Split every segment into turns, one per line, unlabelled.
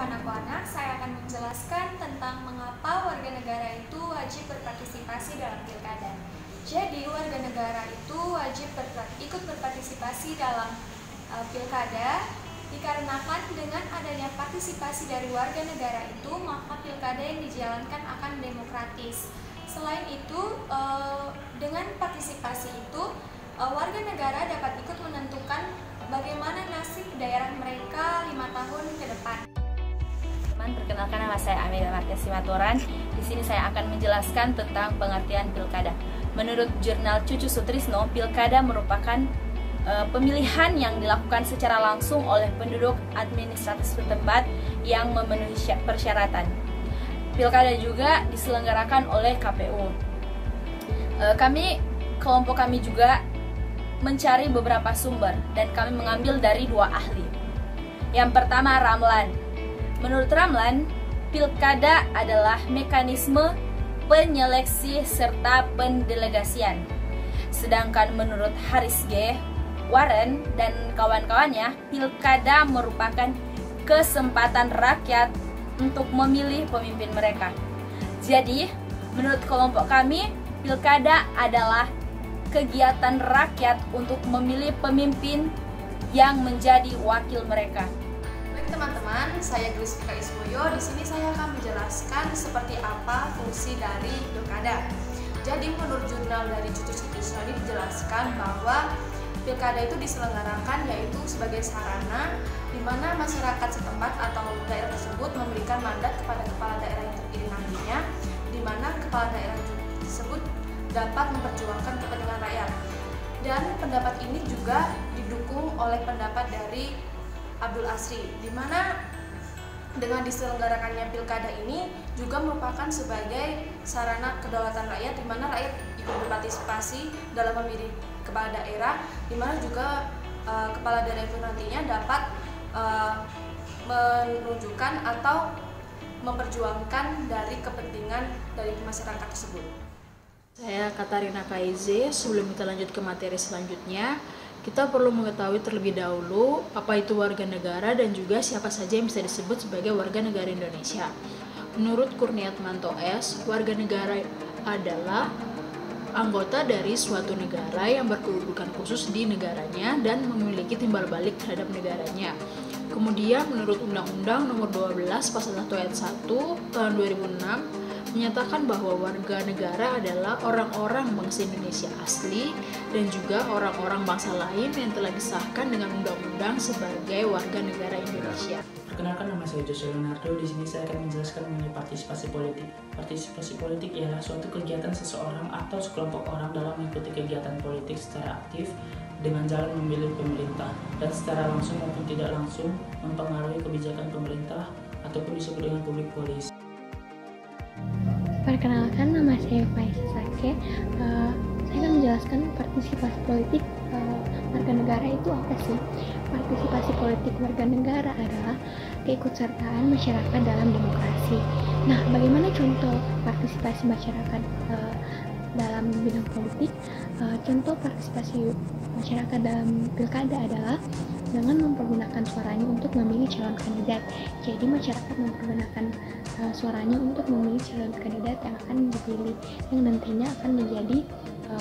anak anak, saya akan menjelaskan tentang mengapa warga negara itu wajib berpartisipasi dalam pilkada. Jadi, warga negara itu wajib ikut berpartisipasi dalam pilkada dikarenakan dengan adanya partisipasi dari warga negara itu, maka pilkada yang dijalankan akan demokratis. Selain itu, dengan partisipasi itu, warga negara dapat ikut menentukan bagaimana nasib daerah mereka 5 tahun ke depan.
Perkenalkan, nama saya Amelia Martia Simatoran. Di sini saya akan menjelaskan tentang pengertian pilkada. Menurut jurnal Cucu Sutrisno, pilkada merupakan pemilihan yang dilakukan secara langsung oleh penduduk administratif setempat yang memenuhi persyaratan. Pilkada juga diselenggarakan oleh KPU. Kelompok kami juga mencari beberapa sumber dan kami mengambil dari 2 ahli. Yang pertama, Ramlan. Menurut Ramlan, pilkada adalah mekanisme penyeleksi serta pendelegasian. Sedangkan menurut Harris G. Warren dan kawan-kawannya, pilkada merupakan kesempatan rakyat untuk memilih pemimpin mereka. Jadi, menurut kelompok kami, pilkada adalah kegiatan rakyat untuk memilih pemimpin yang menjadi wakil mereka.
Baik teman-teman, saya Grisika Ismoyo. Di sini saya akan menjelaskan seperti apa fungsi dari pilkada. Jadi menurut jurnal dari Cucu Sutrisno ini dijelaskan bahwa pilkada itu diselenggarakan yaitu sebagai sarana di mana masyarakat setempat atau daerah tersebut memberikan mandat kepada kepala daerah yang terpilih nantinya, di mana kepala daerah tersebut dapat memperjuangkan kepentingan rakyat. Dan pendapat ini juga didukung oleh pendapat dari Abdul Asri, di mana dengan diselenggarakannya pilkada ini juga merupakan sebagai sarana kedaulatan rakyat, di mana rakyat ikut berpartisipasi dalam memilih kepala daerah, di mana juga kepala daerah itu nantinya dapat menunjukkan atau memperjuangkan dari kepentingan dari masyarakat tersebut.
Saya Katarina Kaize. Sebelum kita lanjut ke materi selanjutnya, kita perlu mengetahui terlebih dahulu apa itu warga negara dan juga siapa saja yang bisa disebut sebagai warga negara Indonesia. Menurut Kurniatmanto S., warga negara adalah anggota dari suatu negara yang berkedudukan khusus di negaranya dan memiliki timbal balik terhadap negaranya. Kemudian menurut Undang-Undang Nomor 12 Pasal 1 Ayat 1 Tahun 2006 menyatakan bahwa warga negara adalah orang-orang bangsa Indonesia asli dan juga orang-orang bangsa lain yang telah disahkan dengan undang-undang sebagai warga negara Indonesia.
Perkenalkan, nama saya Joshua Leonardo. Di sini saya akan menjelaskan mengenai partisipasi politik. Partisipasi politik ialah suatu kegiatan seseorang atau sekelompok orang dalam mengikuti kegiatan politik secara aktif dengan jalan memilih pemerintah dan secara langsung maupun tidak langsung mempengaruhi kebijakan pemerintah ataupun disebut dengan public policy.
Perkenalkan, nama saya Faisal Sake. Saya akan menjelaskan partisipasi politik warga negara itu apa sih? Partisipasi politik warga negara adalah keikutsertaan masyarakat dalam demokrasi. Nah, bagaimana contoh partisipasi masyarakat dalam bidang politik? Contoh partisipasi masyarakat dalam pilkada adalah dengan mempergunakan suaranya untuk memilih calon kandidat. Jadi masyarakat mempergunakan suaranya untuk memilih calon kandidat yang akan dipilih, yang nantinya akan menjadi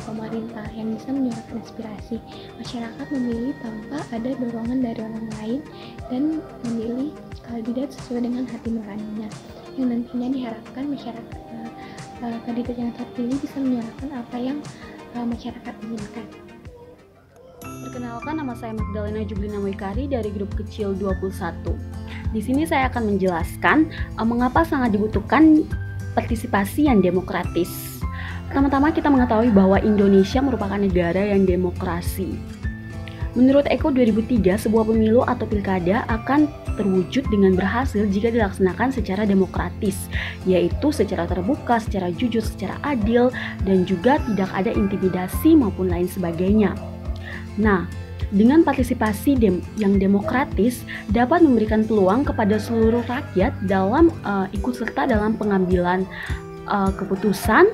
pemerintah yang bisa menyuarakan aspirasi. Masyarakat memilih tanpa ada dorongan dari orang lain dan memilih kandidat sesuai dengan hati nuraninya, yang nantinya diharapkan masyarakat kandidat yang terpilih bisa menyuarakan apa yang masyarakat inginkan.
Perkenalkan, nama saya Magdalena Jublina Moikari dari grup kecil 21. Di sini saya akan menjelaskan mengapa sangat dibutuhkan partisipasi yang demokratis. Pertama-tama kita mengetahui bahwa Indonesia merupakan negara yang demokrasi. Menurut Eko 2003, sebuah pemilu atau pilkada akan terwujud dengan berhasil jika dilaksanakan secara demokratis, yaitu secara terbuka, secara jujur, secara adil, dan juga tidak ada intimidasi maupun lain sebagainya. Nah, dengan partisipasi yang demokratis dapat memberikan peluang kepada seluruh rakyat dalam ikut serta dalam pengambilan keputusan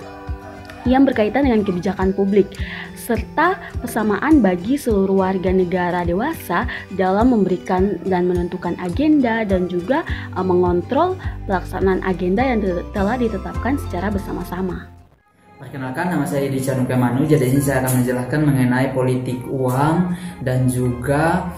yang berkaitan dengan kebijakan publik, serta persamaan bagi seluruh warga negara dewasa dalam memberikan dan menentukan agenda dan juga mengontrol pelaksanaan agenda yang telah ditetapkan secara bersama-sama.
Perkenalkan, nama saya Edi Canuka Manu. Jadi ini saya akan menjelaskan mengenai politik uang dan juga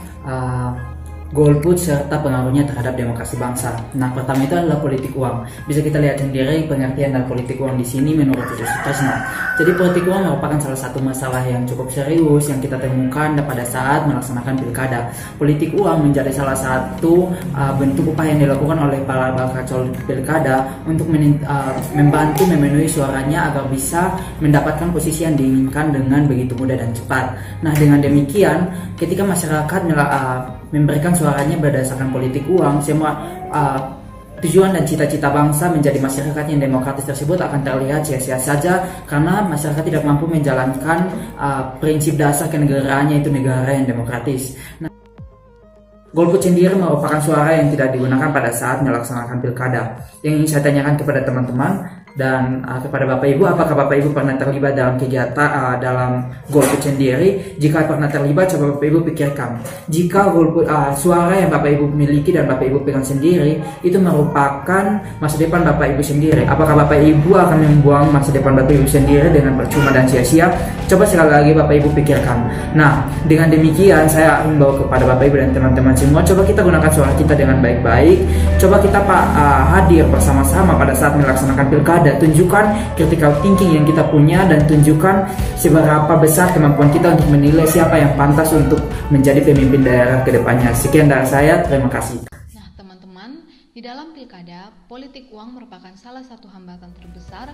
golput serta pengaruhnya terhadap demokrasi bangsa. Nah, pertama itu adalah politik uang. Bisa kita lihat sendiri pengertian dan politik uang di sini menurut Cucu Sutrisno. Jadi politik uang merupakan salah satu masalah yang cukup serius yang kita temukan pada saat melaksanakan pilkada. Politik uang menjadi salah satu bentuk upaya yang dilakukan oleh para bakal pilkada untuk membantu memenuhi suaranya agar bisa mendapatkan posisi yang diinginkan dengan begitu mudah dan cepat. Nah, dengan demikian, ketika masyarakat memberikan suaranya berdasarkan politik uang, semua tujuan dan cita-cita bangsa menjadi masyarakat yang demokratis tersebut akan terlihat sia-sia saja karena masyarakat tidak mampu menjalankan prinsip dasar kenegaraannya, yaitu negara yang demokratis. Nah, golput sendiri merupakan suara yang tidak digunakan pada saat melaksanakan pilkada. Yang ingin saya tanyakan kepada teman-teman dan kepada Bapak Ibu, apakah Bapak Ibu pernah terlibat dalam kegiatan dalam golput sendiri? Jika pernah terlibat, coba Bapak Ibu pikirkan, jika golput suara yang Bapak Ibu miliki dan Bapak Ibu pegang sendiri itu merupakan masa depan Bapak Ibu sendiri, apakah Bapak Ibu akan membuang masa depan Bapak Ibu sendiri dengan percuma dan sia-sia? Coba sekali lagi Bapak Ibu pikirkan. Nah, dengan demikian saya himbau kepada Bapak Ibu dan teman-teman semua, coba kita gunakan suara kita dengan baik-baik. Coba kita hadir bersama-sama pada saat melaksanakan pilkada. Tunjukkan critical thinking yang kita punya dan tunjukkan seberapa besar kemampuan kita untuk menilai siapa yang pantas untuk menjadi pemimpin daerah ke depannya. Sekian dari saya, terima kasih.
Nah, teman-teman, di dalam pilkada, politik uang merupakan salah satu hambatan terbesar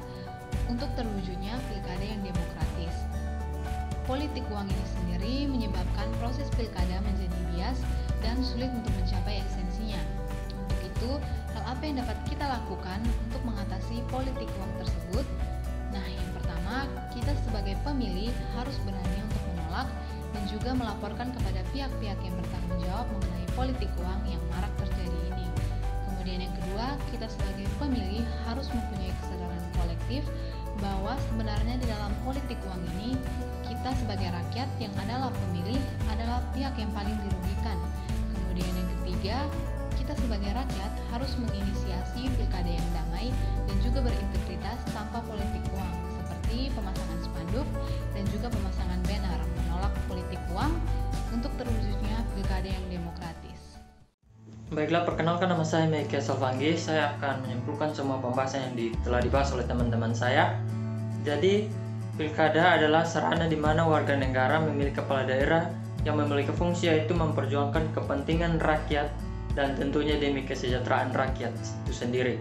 untuk terwujudnya pilkada yang demokratis. Politik uang ini sendiri menyebabkan proses pilkada menjadi bias dan sulit untuk mencapai esensinya. Untuk itu, hal apa yang dapat kita lakukan untuk mengatasi politik uang tersebut? Nah, yang pertama, kita sebagai pemilih harus berani untuk menolak dan juga melaporkan kepada pihak-pihak yang bertanggung jawab mengenai politik uang yang marak terjadi ini. Kemudian yang kedua, kita sebagai pemilih harus mempunyai kesadaran kolektif bahwa sebenarnya di dalam politik uang ini, kita sebagai rakyat yang adalah pemilih adalah pihak yang paling dirugikan. Kemudian yang ketiga, kita sebagai rakyat harus menginisiasi pilkada yang damai dan juga berintegritas tanpa politik uang, seperti pemasangan spanduk dan juga pemasangan banner menolak politik uang untuk terwujudnya pilkada yang demokratis.
Baiklah, perkenalkan, nama saya Meike Salvanggi. Saya akan menyimpulkan semua pembahasan yang telah dibahas oleh teman-teman saya. Jadi, pilkada adalah sarana di mana warga negara memilih kepala daerah yang memiliki fungsi yaitu memperjuangkan kepentingan rakyat dan tentunya demi kesejahteraan rakyat itu sendiri.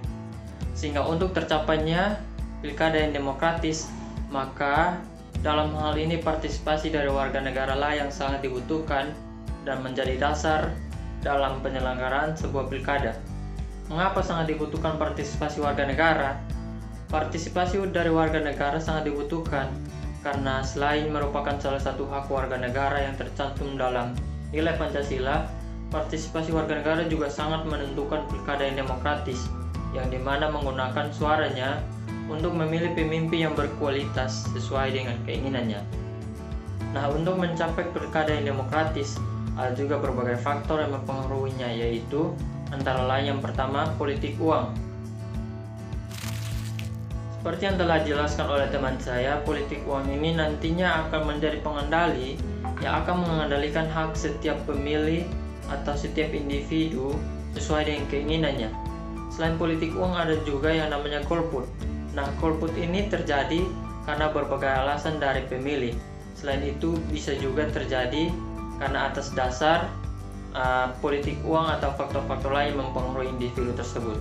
Sehingga untuk tercapainya pilkada yang demokratis, maka dalam hal ini partisipasi dari warga negara lah yang sangat dibutuhkan dan menjadi dasar dalam penyelenggaraan sebuah pilkada. Mengapa sangat dibutuhkan partisipasi warga negara? Partisipasi dari warga negara sangat dibutuhkan karena selain merupakan salah satu hak warga negara yang tercantum dalam nilai Pancasila, partisipasi warga negara juga sangat menentukan pilkada yang demokratis, yang dimana menggunakan suaranya untuk memilih pemimpin yang berkualitas sesuai dengan keinginannya. Nah, untuk mencapai pilkada yang demokratis, ada juga berbagai faktor yang mempengaruhinya, yaitu antara lain yang pertama, politik uang. Seperti yang telah dijelaskan oleh teman saya, politik uang ini nantinya akan menjadi pengendali yang akan mengendalikan hak setiap pemilih atau setiap individu sesuai dengan keinginannya. Selain politik uang, ada juga yang namanya golput. Nah, golput ini terjadi karena berbagai alasan dari pemilih. Selain itu, bisa juga terjadi karena atas dasar politik uang atau faktor-faktor lain mempengaruhi individu tersebut.